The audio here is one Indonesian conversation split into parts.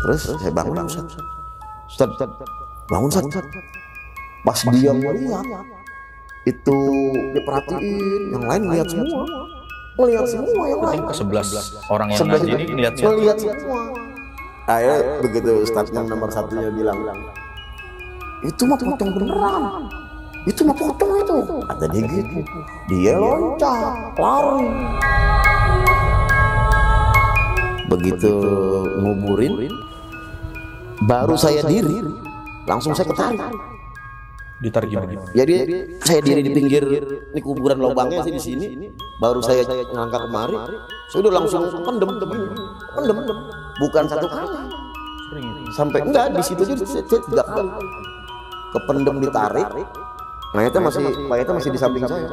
Terus saya bangun, Ustaz, bangun Ustaz. Pas dia melihat itu diperhatiin, yang lain lihat semua. Melihat semua yang lain. Ke-11 orang yang ngaji ini lihat semua. Akhirnya begitu Ustaz yang nomor satunya bilang, itu mah pocong beneran. Itu mah pocong itu. Kata dia gitu. Dia loncat, lari. Begitu nguburin, baru saya diri, langsung saya ketarik. ditarik gimana? Jadi saya diri di pinggir ini kuburan lubangnya sih di sini. Baru saya ngangkat kemari, saya udah langsung pendem. Bukan satu kali. Sampai enggak di situ aja saya 3 kali. Kependem ditarik. Mayatnya masih di samping saya.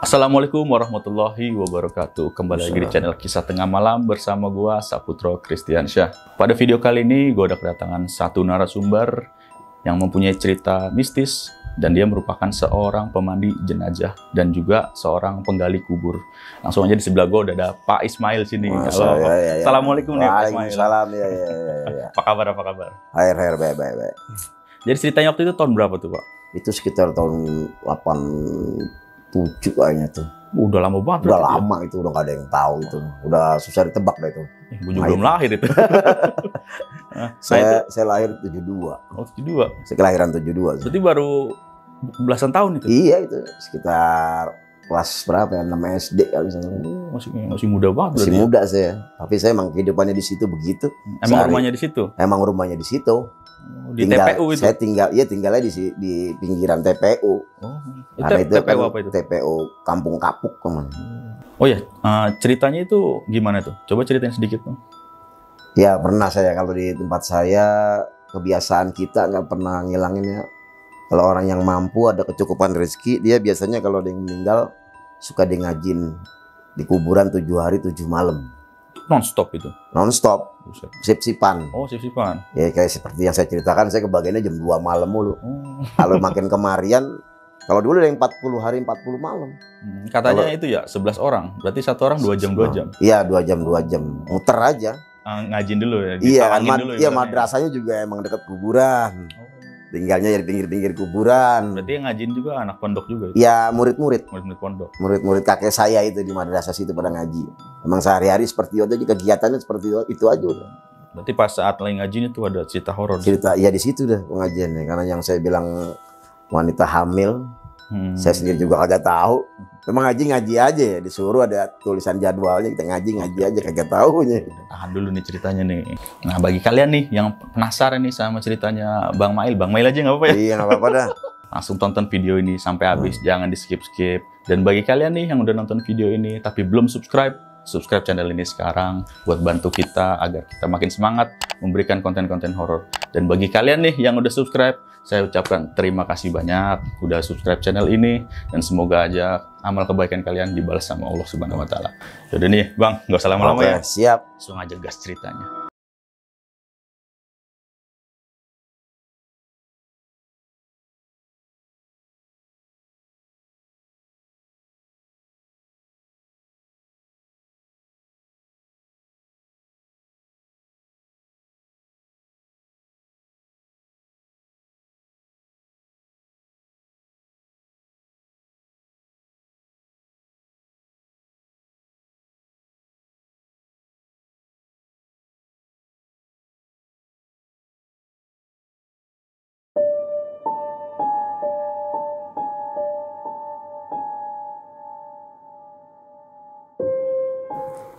Assalamualaikum warahmatullahi wabarakatuh. Kembali lagi di channel Kisah Tengah Malam bersama gua Saputro Kristiansyah. Pada video kali ini gua udah kedatangan satu narasumber yang mempunyai cerita mistis dan dia merupakan seorang pemandi jenazah dan juga seorang penggali kubur. Langsung aja di sebelah gua udah ada Pak Ismail sini. Halo. Ya. Assalamualaikum nih Pak Ismail. Waalaikumsalam ya. Apa kabar? Air baik. Jadi ceritanya waktu itu tahun berapa tuh Pak? Itu sekitar tahun 87 kayaknya tuh. Udah lama banget. Udah lama itu, udah gak ada yang tahu itu. Udah susah ditebak deh itu. Gue juga belum lahir itu. Saya lahir 72. Oh 72? Saya kelahiran 72. Berarti baru belasan tahun itu? Iya itu, sekitar kelas berapa ya, 6 SD kali misalnya. Masih muda banget. Masih muda saya. Tapi saya emang kehidupannya di situ begitu. Emang rumahnya di situ? Emang rumahnya di situ. Di TPU itu? Saya tinggalnya di pinggiran TPU. Karena itu TPU apa itu? TPU Kampung Kapuk teman. Oh ya, ceritanya itu gimana tuh? Coba ceritain sedikit dong. Ya pernah saya, kalau di tempat saya kebiasaan kita nggak pernah ngilanginnya. Kalau orang yang mampu ada kecukupan rezeki, dia biasanya kalau ada yang meninggal suka di ngajin di kuburan 7 hari 7 malam. Non-stop itu? Non-stop. Sip-sipan. Oh, sip-sipan. Ya kayak seperti yang saya ceritakan, saya kebagiannya jam 2 malam mulu. Kalau makin kemarian, kalau dulu ada yang 40 hari 40 malam. Katanya itu ya 11 orang, berarti satu orang 2 jam 2 jam. Iya, 2 jam 2 jam. Muter aja. Ngajin dulu ya. Iya, madrasahnya juga emang dekat kuburan. Tinggalnya di pinggir-pinggir kuburan. Berarti yang ngajin juga anak pondok juga? Iya, murid-murid. Murid-murid pondok. Murid-murid kakek saya itu di madrasah situ pada ngaji. Emang sehari-hari seperti itu aja, kegiatannya seperti itu aja udah. Berarti pas saat lagi ngajin itu ada cerita horor? Cerita, iya di situ dah pengajiannya. Karena yang saya bilang wanita hamil, saya sendiri juga kagak tahu. Memang ngaji aja ya, disuruh ada tulisan jadwalnya, kita ngaji aja kagak tahunya. Tahan dulu nih ceritanya nih. Nah bagi kalian nih yang penasaran nih sama ceritanya Bang Mail aja nggak apa-apa ya? Iya nggak apa-apa dah. Langsung tonton video ini sampai habis, jangan di skip-skip. Dan bagi kalian nih yang udah nonton video ini tapi belum subscribe channel ini sekarang buat bantu kita agar kita makin semangat memberikan konten-konten horor. Dan bagi kalian nih yang udah subscribe, saya ucapkan terima kasih banyak udah subscribe channel ini dan semoga aja amal kebaikan kalian dibalas sama Allah Subhanahu wa taala. Yaudah nih, Bang, nggak usah lama-lama ya. Siap. Langsung aja gas ceritanya.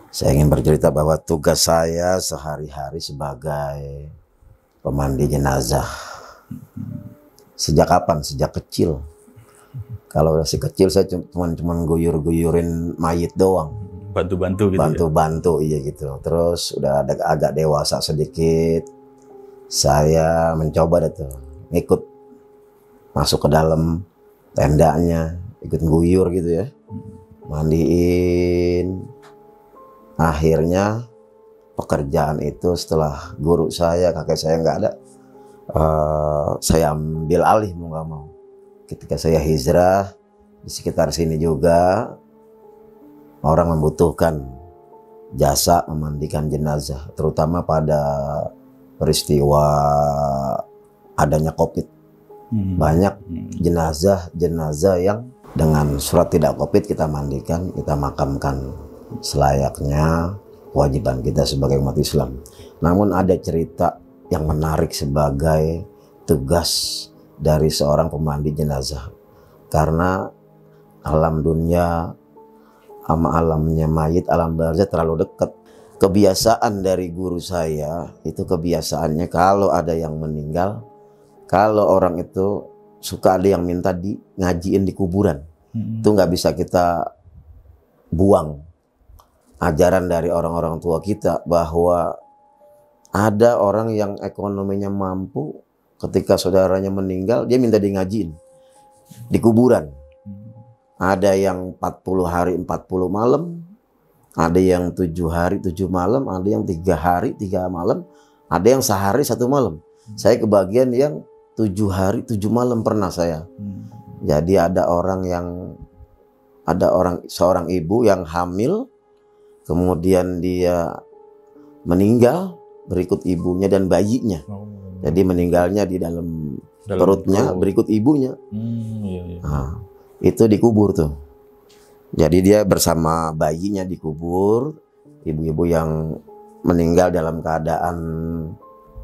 Saya ingin bercerita bahwa tugas saya sehari-hari sebagai pemandi jenazah. Sejak kapan? Sejak kecil. Kalau masih kecil saya cuma guyur-guyurin mayit doang. Bantu-bantu gitu. Bantu-bantu iya gitu. Terus udah agak dewasa sedikit, saya mencoba tuh ngikut masuk ke dalam tendanya, ikut guyur gitu ya. Mandiin. Akhirnya pekerjaan itu setelah guru saya, kakek saya nggak ada, saya ambil alih mau nggak mau. Ketika saya hijrah di sekitar sini juga orang membutuhkan jasa memandikan jenazah, terutama pada peristiwa adanya COVID. Banyak jenazah yang dengan surat tidak COVID kita mandikan, kita makamkan selayaknya kewajiban kita sebagai umat Islam. Namun ada cerita yang menarik sebagai tugas dari seorang pemandi jenazah, karena alam dunia sama alamnya mayit, alam barzah terlalu dekat. Kebiasaan dari guru saya itu, kebiasaannya kalau ada yang meninggal, kalau orang itu suka ada yang minta ngajiin di kuburan, itu nggak bisa kita buang. Ajaran dari orang-orang tua kita bahwa ada orang yang ekonominya mampu, ketika saudaranya meninggal dia minta ngajiin di kuburan. Ada yang 40 hari 40 malam, ada yang 7 hari 7 malam, ada yang 3 hari 3 malam, ada yang sehari 1 malam. Saya kebagian yang 7 hari 7 malam pernah saya. Jadi ada seorang ibu yang hamil, kemudian dia meninggal berikut ibunya dan bayinya. Jadi meninggalnya di dalam perutnya berikut ibunya. Nah, itu dikubur tuh. Jadi dia bersama bayinya dikubur. Ibu-ibu yang meninggal dalam keadaan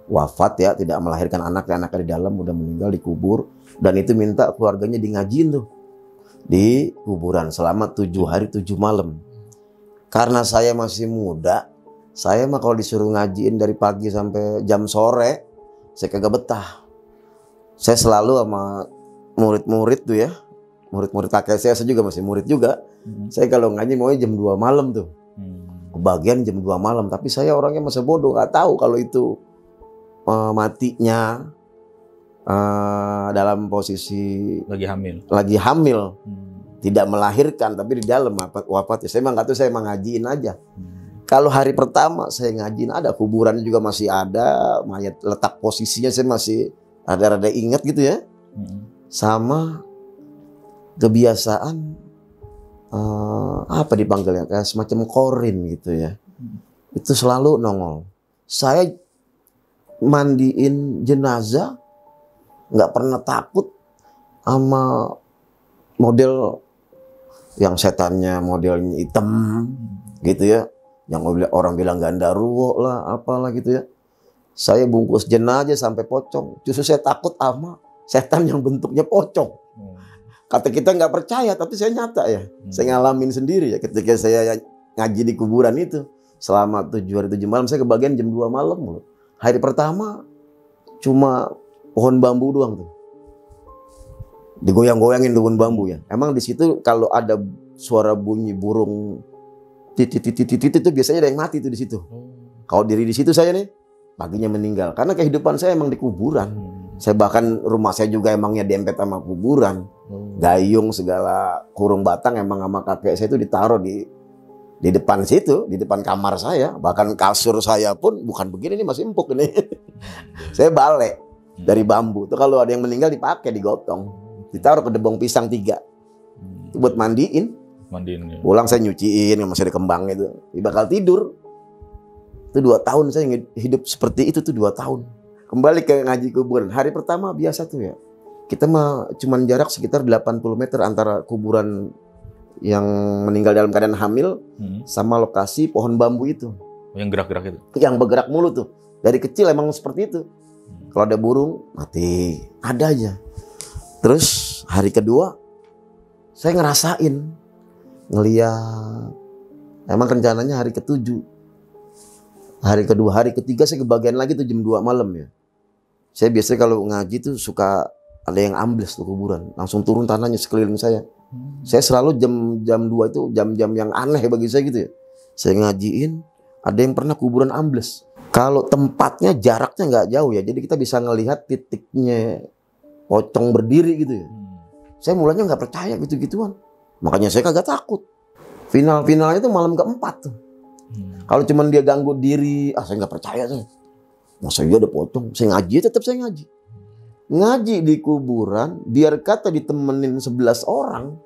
wafat ya, tidak melahirkan anaknya di dalam, udah meninggal dikubur. Dan itu minta keluarganya ngajiin tuh di kuburan selama 7 hari 7 malam. Karena saya masih muda, saya mah kalau disuruh ngajiin dari pagi sampai jam sore, saya kagak betah. Saya selalu sama murid-murid tuh ya, murid-murid kakek saya juga masih murid juga. Saya kalau ngaji mau jam 2 malam tuh. Kebagian jam 2 malam, tapi saya orangnya masih bodoh, nggak tahu kalau itu matinya dalam posisi lagi hamil. Tidak melahirkan tapi di dalam wafat. Saya emang nggak tahu, saya emang ngajiin aja. Kalau hari pertama saya ngajiin, ada kuburannya juga masih ada, mayat letak posisinya saya masih rada ingat gitu ya. Sama kebiasaan apa dipanggilnya, kayak semacam korin gitu ya. Itu selalu nongol. Saya mandiin jenazah nggak pernah takut sama model yang setannya modelnya hitam gitu ya, yang orang bilang gandaruwo lah apalah gitu ya. Saya bungkus jenazah sampai pocong. Justru saya takut sama setan yang bentuknya pocong. Kata kita nggak percaya, tapi saya nyata ya. Saya ngalamin sendiri ya ketika saya ngaji di kuburan itu. Selama 7 hari 7 malam saya kebagian jam 2 malam. Hari pertama cuma pohon bambu doang tuh. Digoyang-goyangin pohon bambu ya. Emang di situ kalau ada suara bunyi burung titit itu biasanya ada yang mati tuh di situ. Kalau diri di situ saya nih paginya meninggal. Karena kehidupan saya emang di kuburan. Saya bahkan rumah saya juga emangnya dempet sama kuburan. Gayung segala kurung batang emang sama kakek saya itu ditaruh di depan situ, di depan kamar saya. Bahkan kasur saya pun bukan begini, ini masih empuk ini. Saya balik dari bambu. Tuh kalau ada yang meninggal dipakai, digotong. Ditaruh ke debong pisang 3. Itu buat mandiin. Ya. Pulang saya nyuciin, masih ada kembang itu. Bakal tidur. Itu 2 tahun saya hidup seperti itu tuh 2 tahun. Kembali ke ngaji kuburan. Hari pertama biasa tuh ya. Kita mah cuman jarak sekitar 80 meter antara kuburan yang meninggal dalam keadaan hamil sama lokasi pohon bambu itu. Yang gerak-gerak itu? Yang bergerak mulu tuh. Dari kecil emang seperti itu. Kalau ada burung, mati. Ada aja. Terus hari kedua, saya ngerasain. Ngeliat. Emang rencananya hari ke-7. Hari kedua, hari ketiga saya kebagian lagi tuh jam 2 malam ya. Saya biasanya kalau ngaji tuh suka ada yang ambles tuh kuburan. Langsung turun tanahnya sekeliling saya. Saya selalu jam 2 itu jam-jam yang aneh bagi saya gitu ya. Saya ngajiin, ada yang pernah kuburan ambles. Kalau tempatnya jaraknya nggak jauh ya, jadi kita bisa ngelihat titiknya pocong berdiri gitu ya. Saya mulanya nggak percaya gitu-gituan. Makanya saya kagak takut. Final-finalnya itu malam ke-4 tuh. Kalau cuman dia ganggu diri, saya nggak percaya tuh. Masa iya ada pocong? Saya ngaji, tetap saya ngaji. Ngaji di kuburan, biar kata ditemenin 11 orang.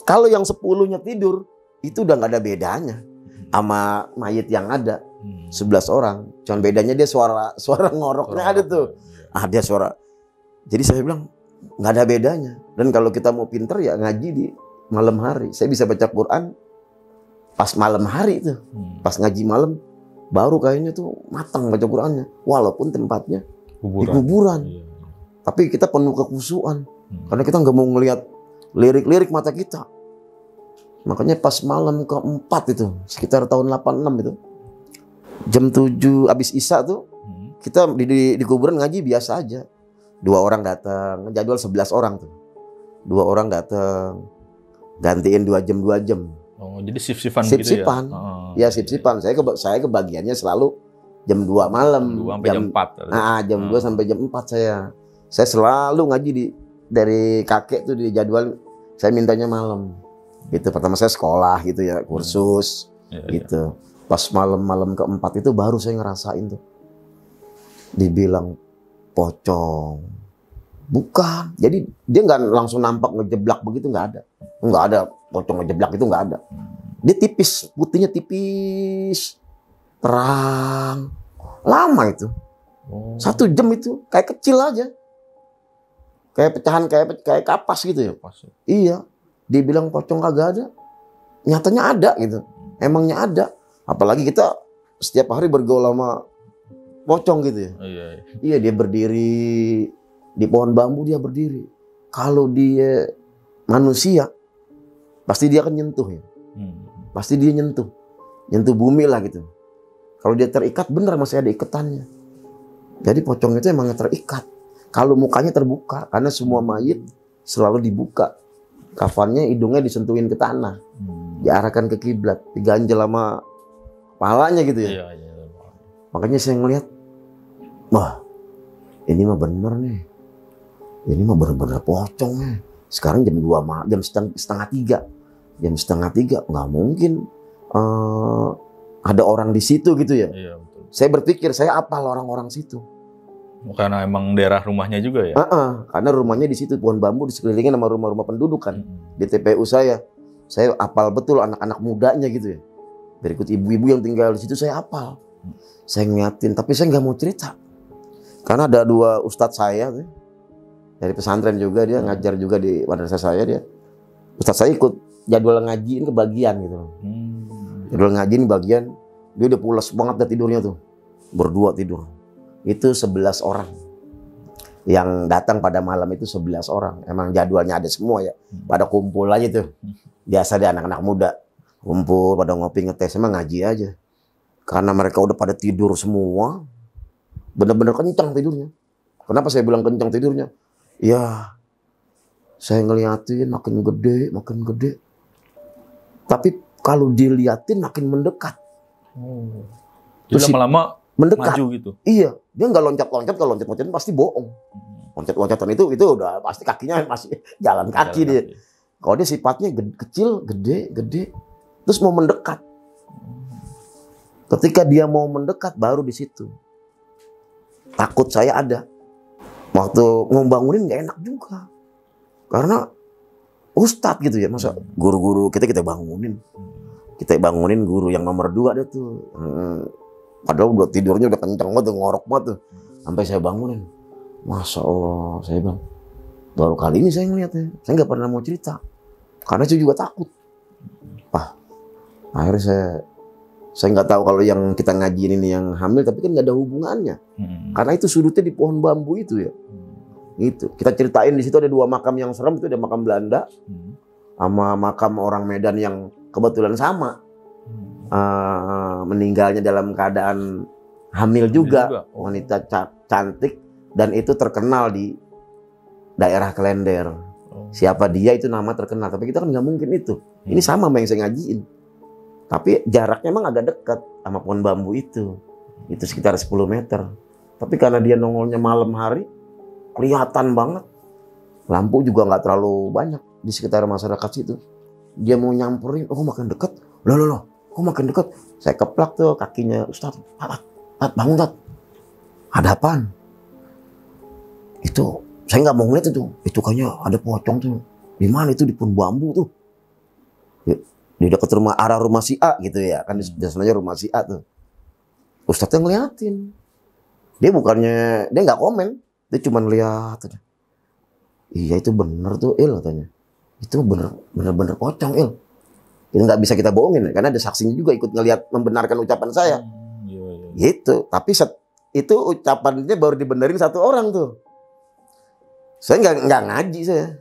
Kalau yang 10-nya tidur, itu udah nggak ada bedanya sama mayit yang ada. 11 orang. Cuman bedanya dia suara ngoroknya ada tuh. Ada suara. Jadi saya bilang, nggak ada bedanya. Dan kalau kita mau pinter ya ngaji di malam hari. Saya bisa baca Quran pas malam hari itu. Pas ngaji malam, baru kayaknya tuh matang baca Qurannya. Walaupun tempatnya di kuburan. Tapi kita penuh kekhusyuan. Karena kita nggak mau ngelihat lirik-lirik mata kita. Makanya pas malam keempat itu, sekitar tahun 86 itu, jam 7 habis Isya tuh, kita di kuburan ngaji biasa aja. 2 orang datang, jadwal 11 orang tuh. 2 orang datang, gantiin 2 jam. Oh, jadi shift-shiftan gitu ya? Ya shift-shiftan. Saya kebagiannya selalu jam 2 malam. 2 sampai jam 4. Jam 2 sampai jam 4 saya. Saya selalu ngaji dari kakek tuh di jadwal, saya mintanya malam. Gitu. Pertama saya sekolah gitu ya, kursus gitu. Pas malam keempat itu baru saya ngerasain tuh. Dibilang pocong. Bukan. Jadi dia nggak langsung nampak ngejeblak begitu, nggak ada. Nggak ada pocong ngejeblak itu nggak ada. Dia tipis, putihnya tipis, terang, lama itu. 1 jam itu kayak kecil aja. Kayak pecahan kayak kapas gitu ya. Iya. Dia bilang pocong kagak ada. Nyatanya ada gitu. Emangnya ada. Apalagi kita setiap hari bergaul sama pocong gitu ya. Iya, dia berdiri di pohon bambu, dia berdiri. Kalau dia manusia, pasti dia akan nyentuh ya. Pasti dia nyentuh bumi lah gitu. Kalau dia terikat, bener masih ada ikatannya. Jadi pocong itu emang terikat. Kalau mukanya terbuka, karena semua mayit selalu dibuka. Kafannya hidungnya disentuhin ke tanah, diarahkan ke kiblat, diganjel sama kepalanya gitu ya. Makanya saya ngelihat, wah ini mah bener nih, ini mah bener-bener pocong nih. Sekarang jam 2 malam, jam setengah tiga, nggak mungkin ada orang di situ gitu ya. Betul. Saya berpikir saya apal orang-orang situ. Karena emang daerah rumahnya juga ya? Karena rumahnya di situ, pohon bambu di sekelilingnya sama rumah-rumah penduduk kan. Di TPU saya apal betul anak-anak mudanya gitu ya. Berikut ibu-ibu yang tinggal di situ saya apal. Saya ngeliatin, tapi saya nggak mau cerita. Karena ada 2 ustadz saya dari pesantren juga, dia ngajar juga di madrasah saya dia. Ustadz saya ikut jadwal ngajiin kebagian gitu. Jadwal ngajiin bagian, dia udah pulas banget dah tidurnya tuh. Berdua tidur. Itu 11 orang yang datang pada malam itu, 11 orang. Emang jadwalnya ada semua ya. Pada kumpul aja tuh. Biasa deh anak-anak muda kumpul pada ngopi ngetes, emang ngaji aja. Karena mereka udah pada tidur semua, bener-bener kencang tidurnya. Kenapa saya bilang kencang tidurnya? Ya, saya ngeliatin makin gede. Tapi kalau diliatin makin mendekat. Terus lama-lama mendekat. Maju gitu. Iya, dia nggak loncat-loncat, kalau loncat-loncat pasti bohong. Loncat-loncatan itu udah pasti kakinya masih jalan kaki dia. Kalau dia sifatnya kecil, gede, terus mau mendekat. Ketika dia mau mendekat, baru di situ takut saya ada. Waktu mau bangunin nggak enak juga, karena ustadz gitu ya, masa guru-guru kita bangunin. Kita bangunin guru yang nomor 2 ada tuh. Padahal udah tidurnya udah kencang banget, ngorok banget tuh. Sampai saya bangunin. Masya Allah, saya bilang, baru kali ini saya ngeliatnya. Saya nggak pernah mau cerita. Karena saya juga takut. Akhirnya saya nggak tahu kalau yang kita ngajiin ini yang hamil, tapi kan nggak ada hubungannya. Karena itu sudutnya di pohon bambu itu ya. Itu. Kita ceritain di situ ada 2 makam yang serem, itu ada makam Belanda sama makam orang Medan yang kebetulan sama. Meninggalnya dalam keadaan hamil juga. Wanita cantik, dan itu terkenal di daerah Klender. Siapa dia itu nama terkenal, tapi kita kan nggak mungkin itu. Ini sama yang saya ngajiin, tapi jaraknya emang agak dekat sama pohon bambu itu sekitar 10 meter. Tapi karena dia nongolnya malam hari, kelihatan banget. Lampu juga nggak terlalu banyak di sekitar masyarakat situ. Dia mau nyamperin, oh makin dekat, loh, kok makin dekat? Saya keplak tuh kakinya, Ustadz, bangun Tat. Ada apaan? Itu saya nggak mau ngeliat itu kayaknya ada pocong tuh. Di mana itu? Di pohon bambu tuh. Di dekat arah rumah si A gitu ya, kan biasanya rumah si A tuh. Ustadznya ngeliatin. Dia nggak komen, dia cuma lihat. Iya itu bener tuh Il katanya. Itu bener pocong Il. Itu nggak bisa kita bohongin karena ada saksinya juga ikut ngelihat membenarkan ucapan saya. Gitu. Tapi itu ucapannya baru dibenerin satu orang tuh. Saya nggak ngaji saya.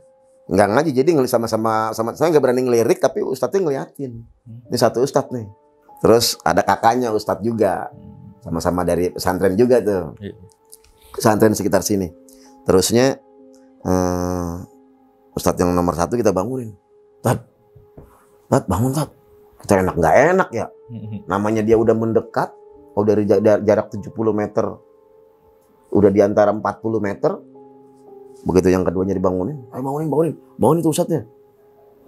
Nggak ngaji, jadi sama saya nggak berani ngelirik, tapi ustadznya ngeliatin. Ini satu ustadz nih. Terus ada kakaknya ustadz juga, sama-sama dari pesantren juga tuh, pesantren sekitar sini. Terusnya ustadz yang nomor 1 kita bangunin. Tat bangun Tat. Kita enak nggak enak ya. Namanya dia udah mendekat, dari jarak 70 meter, udah di antara 40 meter. Begitu yang keduanya dibangunin, ayo bangunin tuh ustadznya.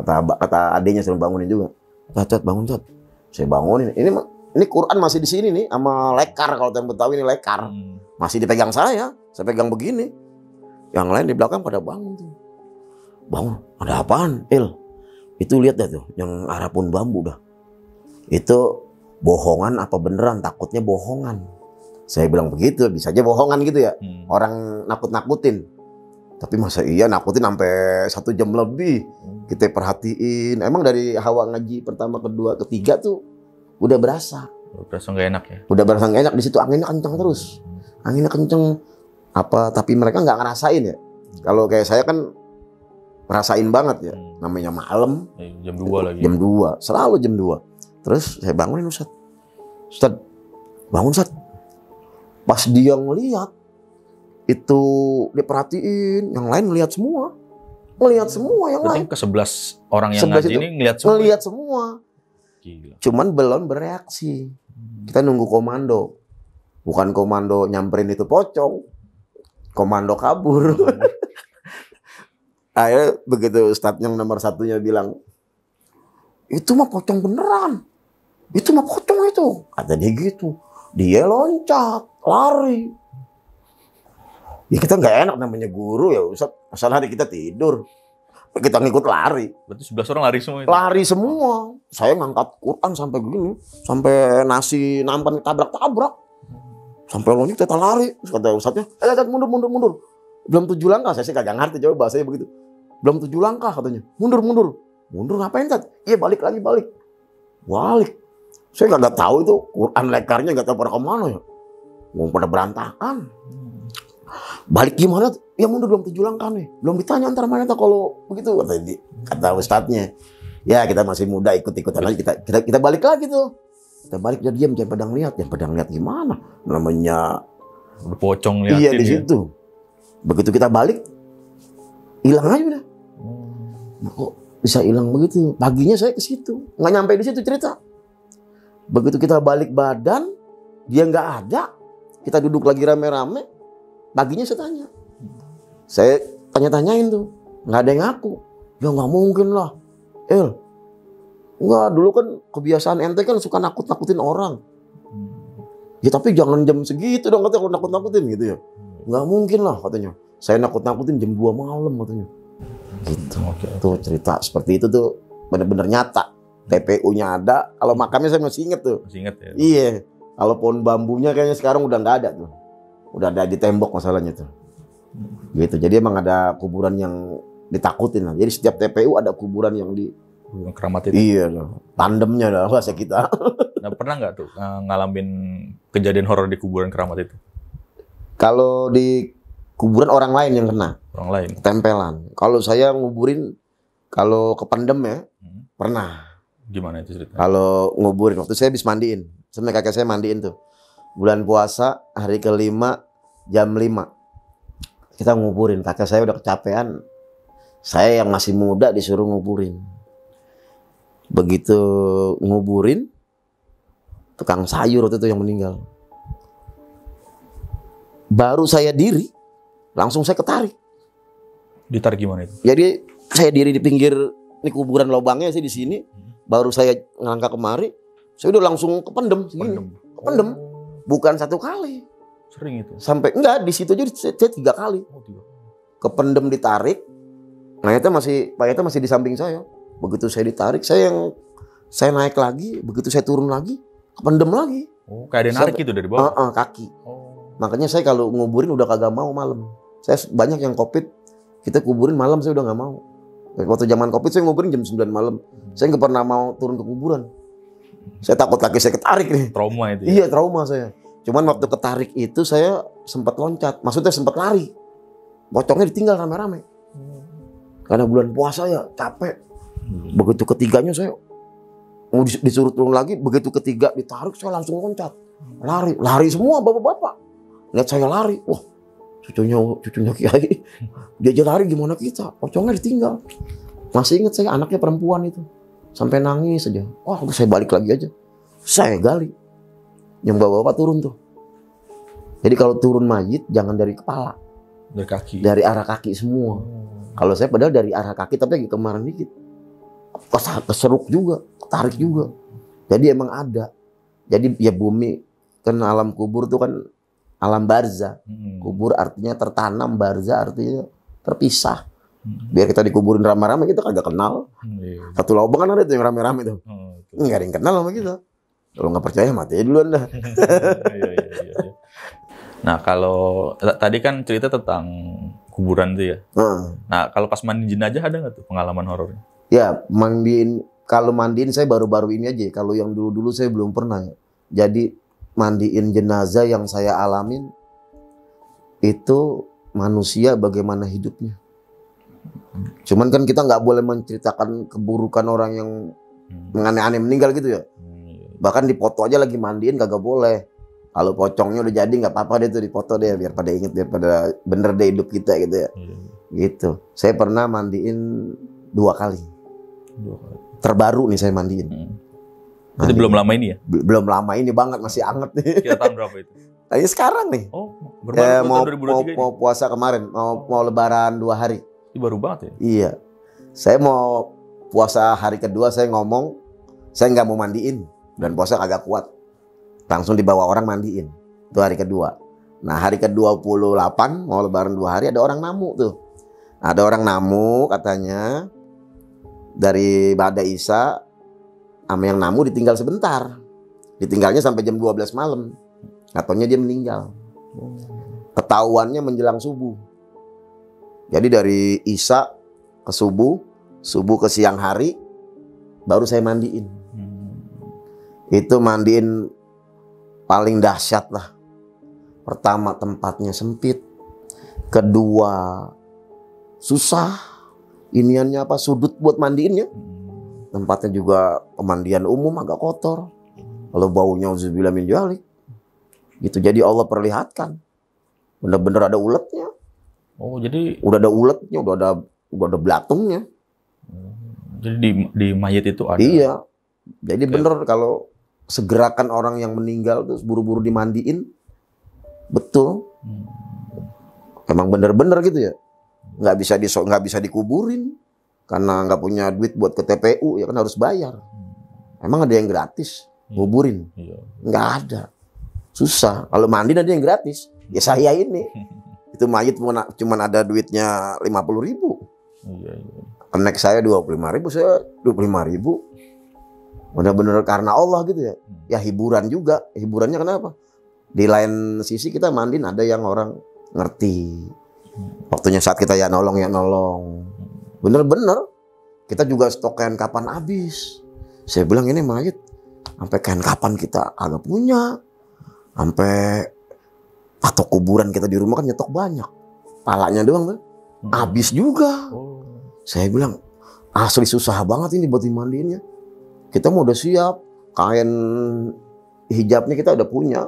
Kata adenya suruh bangunin juga. Tat, bangun Tat. Saya bangunin. Ini Quran masih di sini nih, sama lekar, kalau orang Betawi ini lekar. Masih dipegang saya pegang begini. Yang lain di belakang pada bangun tuh. Bangun, ada apaan? Il, itu lihat dah tuh, yang arah pohon bambu dah. Itu bohongan apa beneran? Takutnya bohongan. Saya bilang begitu, bisa aja bohongan gitu ya. Orang nakut-nakutin. Tapi masa iya nakutin sampai 1 jam lebih. Kita perhatiin. Emang dari hawa ngaji pertama, kedua, ketiga tuh udah berasa. Berasa nggak enak ya? Udah berasa nggak enak. Di situ anginnya kenceng terus. Anginnya kenceng. Tapi mereka nggak ngerasain ya. Kalau kayak saya kan ngerasain banget ya. Namanya malam. Jam 2 lagi. Jam 2. Selalu jam 2. Terus saya bangunin Ustadz. Ustadz, bangun Ustadz. Pas dia ngeliat, itu diperhatiin, yang lain ngelihat semua yang lain. Ke-11 orang yang ngaji ini ngelihat semua. Gila. Cuman belum bereaksi. Kita nunggu komando. Bukan komando nyamperin itu pocong. Komando kabur. Akhirnya begitu ustadz yang nomor 1-nya bilang, itu mah pocong beneran. Itu mah pocong itu. Kata dia gitu. Dia loncat, lari. Ya kita nggak enak namanya guru ya Ustaz. Masalah hari kita tidur. Kita ngikut lari. Berarti 11 orang lari semua itu? Lari semua. Saya ngangkat Quran sampai begini. Sampai nasi nampan tabrak-tabrak. Sampai loncat kita lari. Terus kata Ustaznya, mundur. Belum 7 langkah. Saya sih kagak ngerti jawab bahasanya begitu. Belum 7 langkah katanya. Mundur. Mundur ngapain Tat? Iya balik. Saya kagak tahu itu Quran lekarnya nggak tahu pada kemana ya. Mau pada berantakan. Balik gimana? Ya mundur belum 7 langkah nih. Belum ditanya antar mana tuh kalau begitu kata ustadznya. Ya kita masih muda ikut-ikutan aja kita balik lagi tuh. Kita balik dia diam jangan padang lihat gimana? Namanya pocong liatin. Iya di situ. Begitu kita balik hilang aja udah. Kok bisa hilang begitu? Paginya saya ke situ. Nggak nyampe di situ cerita. Begitu kita balik badan dia nggak ada. Kita duduk lagi rame-rame. Paginya saya tanya-tanyain tuh, nggak ada yang ngaku. Ya nggak mungkin lah, nggak, dulu kan kebiasaan ente kan suka nakut-nakutin orang. Ya tapi jangan jam segitu dong katanya kalau nakut-nakutin gitu ya. Nggak mungkin lah katanya. Saya nakut-nakutin jam 2 malam katanya. Gitu. Tuh cerita seperti itu tuh benar-benar nyata. TPU-nya ada, kalau makamnya saya masih inget tuh. Masih inget ya? Iya, kalau pohon bambunya kayaknya sekarang udah nggak ada tuh. Udah ada di tembok masalahnya tuh. Gitu. Jadi emang ada kuburan yang ditakutin lah. Jadi setiap TPU ada kuburan yang di keramat itu. Iya, tandemnya dah bahasa kita. Nah, pernah nggak tuh ngalamin kejadian horor di kuburan keramat itu? Kalau di kuburan orang lain yang kena. Orang lain. Tempelan. Kalau saya nguburin kalau kependem ya, pernah. Gimana itu ceritanya? Kalau nguburin waktu saya habis mandiin. Sama kakek saya mandiin tuh. Bulan puasa hari ke-5 jam 5 kita nguburin. Kakak saya udah kecapean, saya yang masih muda disuruh nguburin. Begitu nguburin, tukang sayur waktu itu yang meninggal. Baru saya diri, langsung saya ketarik. Ditarik gimana itu? Jadi saya diri di pinggir, ini kuburan lubangnya sih di sini. Baru saya ngelangkah kemari, saya udah langsung kependem segini. Kependem. Bukan 1 kali. Sering itu? Sampai enggak, di situ aja saya 3 kali. Oh, 3 kali. Kependem ditarik, mayatnya masih di samping saya. Begitu saya ditarik, saya naik lagi, begitu saya turun lagi, kependem lagi. Oh, kayak ada yang narik gitu dari bawah? Kaki. Oh. Makanya saya kalau nguburin udah kagak mau malam. Saya banyak yang COVID, kita kuburin malam saya udah nggak mau. Waktu zaman COVID saya nguburin jam 9 malam. Saya nggak pernah mau turun ke kuburan. Saya takut kaki saya ketarik nih. Trauma itu ya? Iya, trauma saya. Cuman waktu ketarik itu saya sempat loncat. Maksudnya sempat lari. Pocongnya ditinggal rame-rame. Karena bulan puasa ya, capek. Begitu ketiganya saya mau disuruh turun lagi. Begitu ketiga ditarik saya langsung loncat. Lari semua bapak-bapak. Lihat saya lari. Wah, cucunya Kiai. Dia aja lari, gimana kita? Pocongnya ditinggal. Masih ingat saya anaknya perempuan itu. Sampai nangis aja. Wah, saya balik lagi aja. Saya gali. Yang bapak-bapak turun tuh. Jadi kalau turun mayit jangan dari kepala. Dari kaki? Dari arah kaki semua. Kalau saya padahal dari arah kaki tapi lagi kemarin dikit. Keseruk juga, tarik juga. Jadi emang ada. Jadi ya bumi, kan alam kubur tuh kan alam barzah. Kubur artinya tertanam, barzah artinya terpisah. Biar kita dikuburin rame-rame kita kagak kenal. Satu lubang kan ada tuh yang rame-rame tuh. Nggak ada yang kenal sama kita. Kalau nggak percaya mati duluan dah. Iya. Nah kalau tadi kan cerita tentang kuburan tuh ya. Nah kalau pas mandi jenazah ada nggak tuh pengalaman horornya? Ya kalau mandiin saya baru-baru ini aja. Kalau yang dulu-dulu saya belum pernah. Jadi mandiin jenazah yang saya alamin itu manusia bagaimana hidupnya. Cuman kan kita nggak boleh menceritakan keburukan orang yang aneh-aneh meninggal gitu ya. Bahkan dipoto aja lagi mandiin kagak boleh. Kalau pocongnya udah jadi nggak apa-apa deh tuh dipoto deh biar pada inget, biar pada bener deh hidup kita gitu ya. Gitu. Saya pernah mandiin 2 kali. Terbaru nih saya mandiin. Itu belum lama ini ya? Belum lama ini banget, masih anget nih. Kira tahun berapa itu? Ini sekarang nih. Oh, baru mau puasa kemarin, mau lebaran 2 hari. Ini baru banget ya? Iya. Saya mau puasa hari kedua saya ngomong, saya nggak mau mandiin dan puasa kagak kuat. Langsung dibawa orang mandiin. Itu hari kedua. Nah, hari ke-28 mau lebaran 2 hari ada orang namu tuh. Ada orang namu katanya dari Bada Isa, sama yang namu ditinggal sebentar. Ditinggalnya sampai jam 12 malam. Katanya dia meninggal. Ketahuannya menjelang subuh. Jadi dari Isa ke subuh ke siang hari, baru saya mandiin. Itu mandiin paling dahsyat lah. Pertama tempatnya sempit. Kedua susah. Iniannya apa, sudut buat mandiinnya. Tempatnya juga pemandian umum agak kotor. Kalau baunya uzubillah min dzalik. Gitu, jadi Allah perlihatkan. Bener-bener ada uletnya. Oh, jadi udah ada uletnya, udah ada belatungnya. Jadi di mayat itu ada. Iya. Jadi bener kalau segerakan orang yang meninggal terus buru-buru dimandiin, betul. Emang bener-bener gitu ya. Nggak bisa dikuburin karena nggak punya duit buat ke TPU, ya kan harus bayar. Emang ada yang gratis nguburin? Nggak ada. Susah. Kalau mandi ada yang gratis. Ya saya ini. Itu mayit cuma ada duitnya 50.000. Kenek saya 25.000, saya 25.000. Bener-bener karena Allah gitu ya. Ya hiburan juga. Hiburannya kenapa? Di lain sisi kita mandiin ada yang orang ngerti. Waktunya saat kita ya nolong. Bener-bener. Kita juga stok kain kapan habis. Saya bilang ini mayit sampai kain kapan kita agak punya. Sampai patok kuburan kita di rumah kan nyetok banyak. Palanya doang kan. Habis juga. Saya bilang asli susah banget ini buat dimandiinnya. Kita mau udah siap. Kain hijabnya kita udah punya.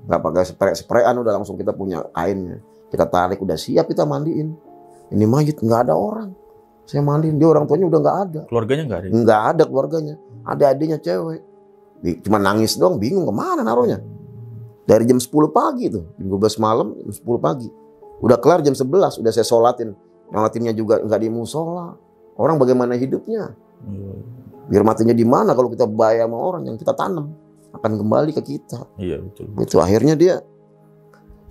Gak pakai spray-sprayan, udah langsung kita punya kainnya. Kita tarik udah siap kita mandiin. Ini mayit nggak ada orang. Saya mandiin, dia orang tuanya udah nggak ada. Keluarganya nggak ada? Nggak ada keluarganya. Ada adiknya cewek. Cuma nangis doang, bingung kemana naruhnya. Dari jam 10 pagi tuh, jam 12 malam, jam 10 pagi. Udah kelar jam 11, udah saya sholatin. Nyolatinnya juga nggak di musola. Orang bagaimana hidupnya? Biar matinya di mana kalau kita bayar sama orang yang kita tanam. Akan kembali ke kita. Iya betul. Itu akhirnya dia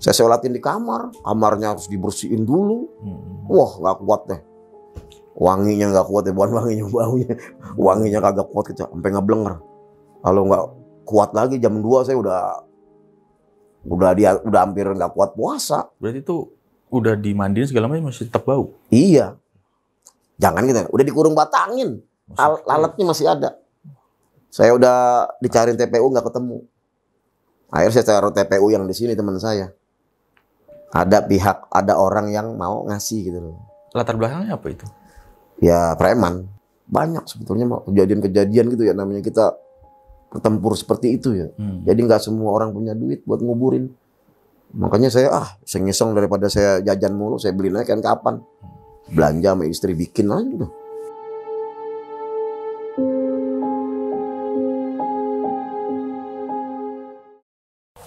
Saya sholatin di kamar, kamarnya harus dibersihin dulu. Wah, nggak kuat deh. Wanginya nggak kuat ya, bukan wanginya, baunya. Wanginya kagak kuat, kita sampai ngeblenger. Kalau nggak kuat lagi jam 2 saya udah hampir nggak kuat puasa. Berarti itu udah dimandiin segala macam masih tetap bau? Iya. Jangan gitu, udah dikurung batangin. Lalatnya masih ada. Saya udah dicariin TPU nggak ketemu. Akhirnya saya cari TPU yang di sini teman saya. Ada orang yang mau ngasih gitu loh. Latar belakangnya apa itu? Ya preman. Banyak sebetulnya kejadian-kejadian gitu ya, namanya kita bertempur seperti itu ya. Jadi nggak semua orang punya duit buat nguburin. Makanya saya iseng-iseng daripada saya jajan mulu, saya beliin aja kan kapan. Belanja sama istri bikin aja udah.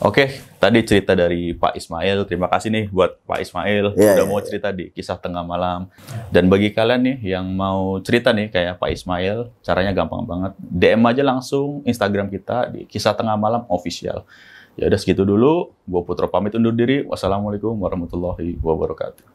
Oke, tadi cerita dari Pak Ismail. Terima kasih nih buat Pak Ismail udah mau cerita di Kisah Tengah Malam. Dan bagi kalian nih yang mau cerita nih kayak Pak Ismail, caranya gampang banget. DM aja langsung Instagram kita di Kisah Tengah Malam Official. Ya udah segitu dulu. Gua Putro pamit undur diri. Wassalamualaikum warahmatullahi wabarakatuh.